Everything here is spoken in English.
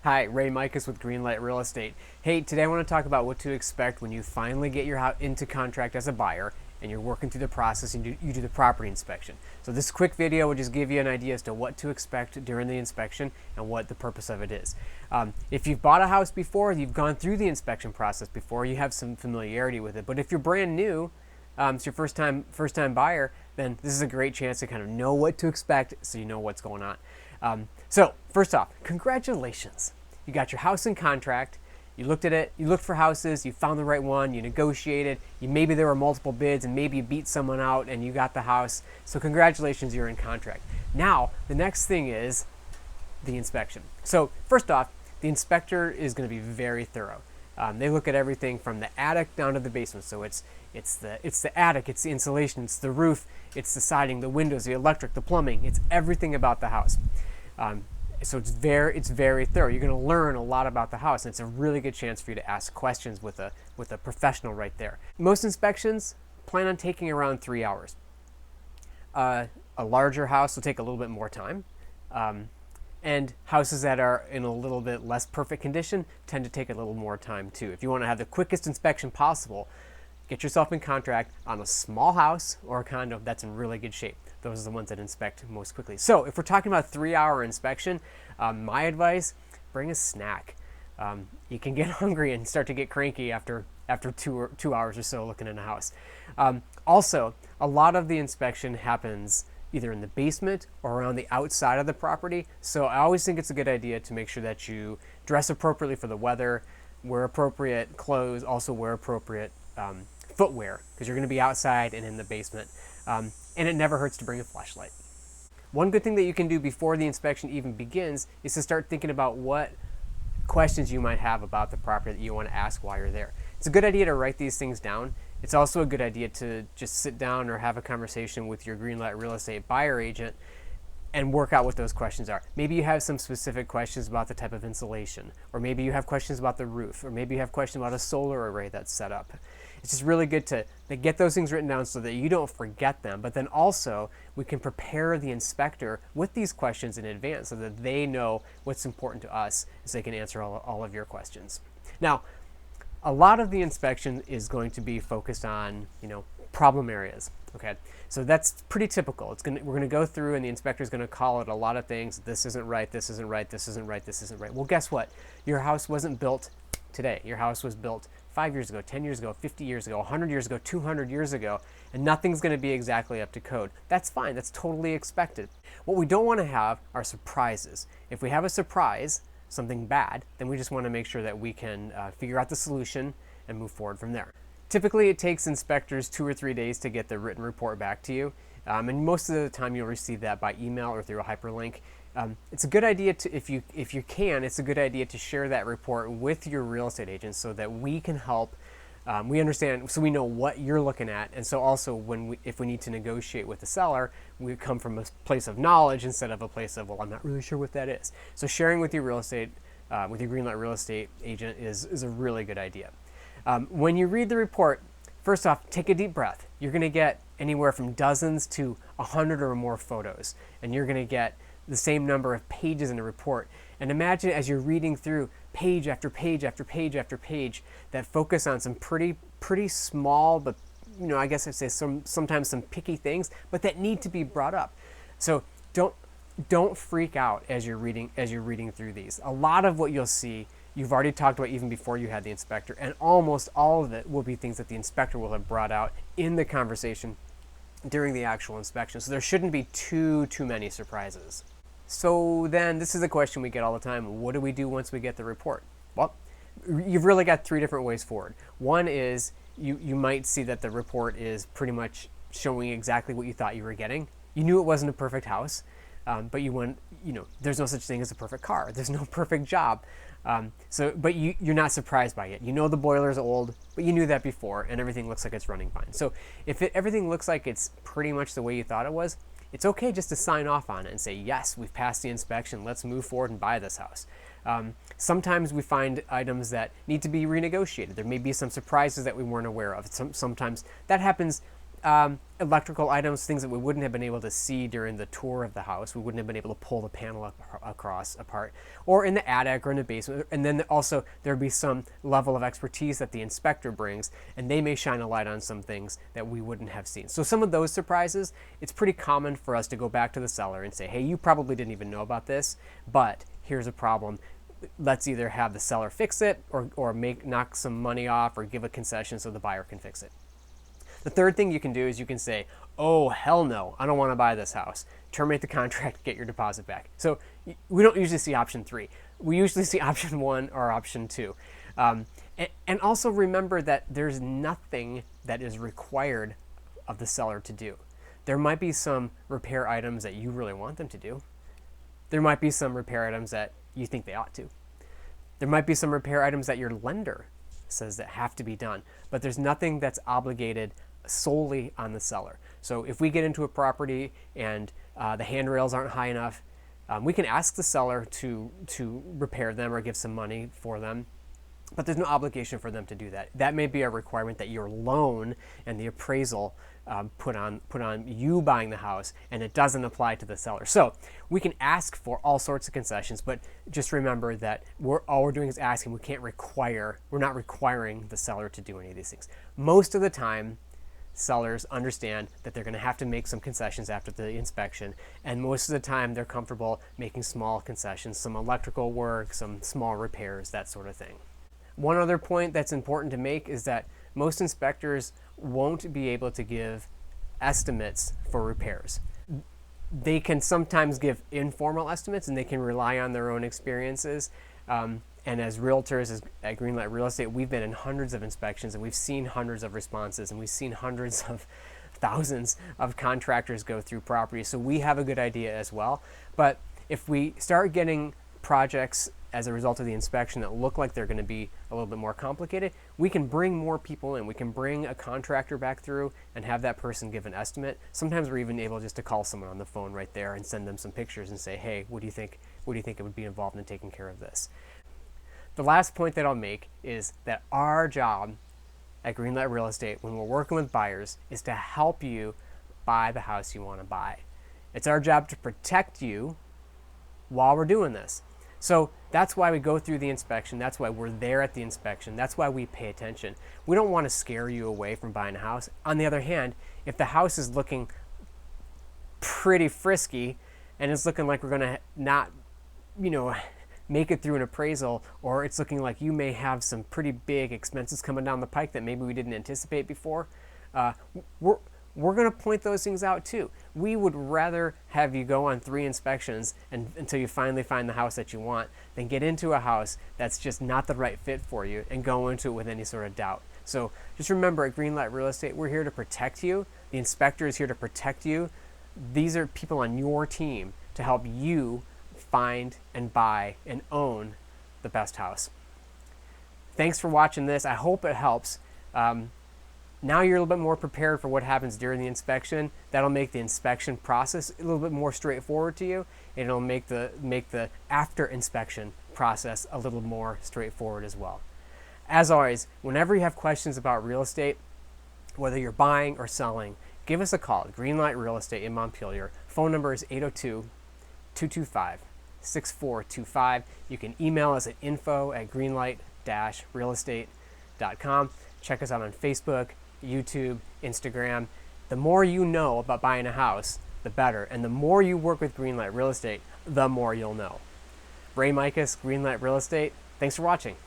Hi, Ray Micus with Greenlight Real Estate. Hey, today I want to talk about what to expect when you finally get your house into contract as a buyer and you're working through the process and you do the property inspection. So this quick video will just give you an idea as to what to expect during the inspection and what the purpose of it is. If you've bought a house before, you've gone through the inspection process before, you have some familiarity with it. But if you're brand new, it's your first time buyer, then this is a great chance to kind of know what to expect so you know what's going on. So first off, congratulations. You got your house in contract. You looked at it, you looked for houses, you found the right one, you negotiated, maybe there were multiple bids and maybe you beat someone out and you got the house. So congratulations, you're in contract. Now, the next thing is the inspection. So first off, the inspector is going to be very thorough. They look at everything from the attic down to the basement. So it's the attic, it's the insulation, it's the roof, it's the siding, the windows, the electric, the plumbing. It's everything about the house. So it's very thorough. You're going to learn a lot about the house, and it's a really good chance for you to ask questions with a professional right there. Most inspections plan on taking around 3 hours. A larger house will take a little bit more time. And houses that are in a little bit less perfect condition tend to take a little more time too. If you want to have the quickest inspection possible, get yourself in contract on a small house or a condo that's in really good shape. Those are the ones that inspect most quickly. So if we're talking about 3-hour inspection, my advice, bring a snack. You can get hungry and start to get cranky after 2 hours or so looking in a house. Also, a lot of the inspection happens either in the basement or around the outside of the property. So I always think it's a good idea to make sure that you dress appropriately for the weather, wear appropriate clothes, also wear appropriate footwear, because you're going to be outside and in the basement. And it never hurts to bring a flashlight. One good thing that you can do before the inspection even begins is to start thinking about what questions you might have about the property that you want to ask while you're there. It's a good idea to write these things down. It's also a good idea to just sit down or have a conversation with your Greenlight Real Estate buyer agent and work out what those questions are. Maybe you have some specific questions about the type of insulation, or maybe you have questions about the roof, or maybe you have questions about a solar array that's set up. It's just really good to get those things written down so that you don't forget them, but then also we can prepare the inspector with these questions in advance so that they know what's important to us so they can answer all of your questions. Now, a lot of the inspection is going to be focused on, problem areas. Okay, so that's pretty typical. We're going to go through and the inspector is going to call it a lot of things. This isn't right, this isn't right, this isn't right, this isn't right. Well, guess what? Your house wasn't built today. Your house was built 5 years ago, 10 years ago, 50 years ago, 100 years ago, 200 years ago, and nothing's going to be exactly up to code. That's fine. That's totally expected. What we don't want to have are surprises. If we have a surprise, something bad, then we just want to make sure that we can figure out the solution and move forward from there. Typically, it takes inspectors 2 or 3 days to get the written report back to you, and most of the time you'll receive that by email or through a hyperlink. It's a good idea to, if you can, it's a good idea to share that report with your real estate agent so that we can help. We understand, so we know what you're looking at, and so also if we need to negotiate with the seller, we come from a place of knowledge instead of a place of, well, I'm not really sure what that is. So sharing with your real estate, with your Greenlight Real Estate agent is a really good idea. When you read the report, first off, take a deep breath. You're going to get anywhere from dozens to 100 or more photos, and you're going to get the same number of pages in a report. And imagine as you're reading through page after page after page after page that focus on some pretty small, but I guess I'd say sometimes some picky things, but that need to be brought up. So don't freak out as you're reading through these. A lot of what you'll see you've already talked about even before you had the inspector, and almost all of it will be things that the inspector will have brought out in the conversation during the actual inspection. So there shouldn't be too many surprises. So then this is a question we get all the time. What do we do once we get the report? Well, you've really got 3 different ways forward. One is you might see that the report is pretty much showing exactly what you thought you were getting. You knew it wasn't a perfect house, but there's no such thing as a perfect car. There's no perfect job. But you're not surprised by it. You know the boiler's old, but you knew that before, and everything looks like it's running fine. So if everything looks like it's pretty much the way you thought it was, it's okay just to sign off on it and say, yes, we've passed the inspection, let's move forward and buy this house. Sometimes we find items that need to be renegotiated. There may be some surprises that we weren't aware of. Sometimes that happens Electrical items, things that we wouldn't have been able to see during the tour of the house. We wouldn't have been able to pull the panel apart, or in the attic or in the basement. And then also there'd be some level of expertise that the inspector brings, and they may shine a light on some things that we wouldn't have seen. So some of those surprises, it's pretty common for us to go back to the seller and say, hey, you probably didn't even know about this, but here's a problem. Let's either have the seller fix it or knock some money off or give a concession so the buyer can fix it. The third thing you can do is you can say, oh, hell no, I don't want to buy this house. Terminate the contract, get your deposit back. So we don't usually see option 3. We usually see option 1 or option 2. And also remember that there's nothing that is required of the seller to do. There might be some repair items that you really want them to do. There might be some repair items that you think they ought to. There might be some repair items that your lender says that have to be done, but there's nothing that's obligated solely on the seller. So if we get into a property and the handrails aren't high enough, we can ask the seller to repair them or give some money for them, but there's no obligation for them to do that. That may be a requirement that your loan and the appraisal put on you buying the house, and it doesn't apply to the seller. So we can ask for all sorts of concessions, but just remember that all we're doing is asking. We're not requiring the seller to do any of these things. Most of the time, sellers understand that they're going to have to make some concessions after the inspection, and most of the time they're comfortable making small concessions, some electrical work, some small repairs, that sort of thing. One other point that's important to make is that most inspectors won't be able to give estimates for repairs. They can sometimes give informal estimates, and they can rely on their own experiences. And as realtors at Greenlight Real Estate, we've been in hundreds of inspections, and we've seen hundreds of responses, and we've seen hundreds of thousands of contractors go through properties. So we have a good idea as well. But if we start getting projects as a result of the inspection that look like they're going to be a little bit more complicated, we can bring more people in. We can bring a contractor back through and have that person give an estimate. Sometimes we're even able just to call someone on the phone right there and send them some pictures and say, hey, what do you think it would be involved in taking care of this? The last point that I'll make is that our job at Greenlight Real Estate, when we're working with buyers, is to help you buy the house you want to buy. It's our job to protect you while we're doing this. So that's why we go through the inspection. That's why we're there at the inspection. That's why we pay attention. We don't want to scare you away from buying a house. On the other hand, if the house is looking pretty frisky and it's looking like we're going to not, make it through an appraisal, or it's looking like you may have some pretty big expenses coming down the pike that maybe we didn't anticipate before, we're going to point those things out too. We would rather have you go on 3 inspections until you finally find the house that you want than get into a house that's just not the right fit for you and go into it with any sort of doubt. So just remember, at Greenlight Real Estate, we're here to protect you. The inspector is here to protect you. These are people on your team to help you find and buy and own the best house. Thanks for watching this. I hope it helps. Now you're a little bit more prepared for what happens during the inspection. That'll make the inspection process a little bit more straightforward to you, and it'll make the after inspection process a little more straightforward as well. As always, whenever you have questions about real estate, whether you're buying or selling, give us a call at Greenlight Real Estate in Montpelier. Phone number is 802-225-6425. You can email us at info@greenlight-realestate.com. Check us out on Facebook, YouTube, Instagram. The more you know about buying a house, the better. And the more you work with Greenlight Real Estate, the more you'll know. Ray Micus, Greenlight Real Estate. Thanks for watching.